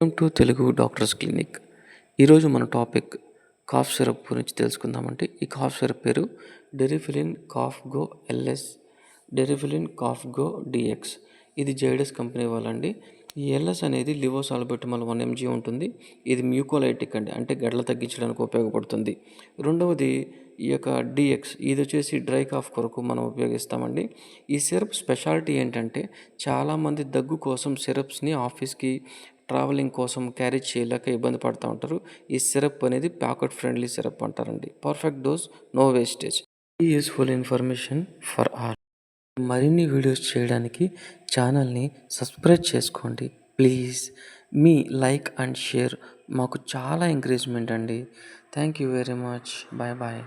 Welcome to Telugu doctors clinic. ఈరోజు మన topic cough syrup గురించి తెలుసుకుందామంటే ఈ కాఫ్ సిరప్ పేరు Deriphyllin cough go LS, Deriphyllin cough go DX. ఇది జైడస్ కంపెనీ వాళ్ళండి. ఈ ఎల్ఎస్ అనేది లివోసాల్బుటమాల్ 1 mg ఉంటుంది. ఇది మ్యూకోలైటిక్ అండి, అంటే గడ్డలు తగ్గించడానికి ఉపయోగపడుతుంది. రెండవది ఈ యొక్క డిఎక్స్, ఇది వచ్చేసి డ్రై కాఫ్ కొరకు మనం ఉపయోగిస్తామండి. ఈ సిరప్ స్పెషాలిటీ ఏంటంటే చాలామంది దగ్గు కోసం సిరప్స్ని ఆఫీస్కి ట్రావెలింగ్ కోసం క్యారీ చేయలేక ఇబ్బంది పడుతూ ఉంటారు. ఈ సిరప్ అనేది పాకెట్ ఫ్రెండ్లీ సిరప్ అంటారండి. Perfect dose, no wastage. ఈ యూస్ఫుల్ ఇన్ఫర్మేషన్ ఫర్ ఆల్. మరిన్ని వీడియోస్ చేయడానికి ఛానల్ని సబ్స్క్రైబ్ చేసుకోండి ప్లీజ్. మీ లైక్ అండ్ షేర్ మాకు చాలా ఎంకరేజ్మెంట్ అండి. Thank you very much. Bye bye.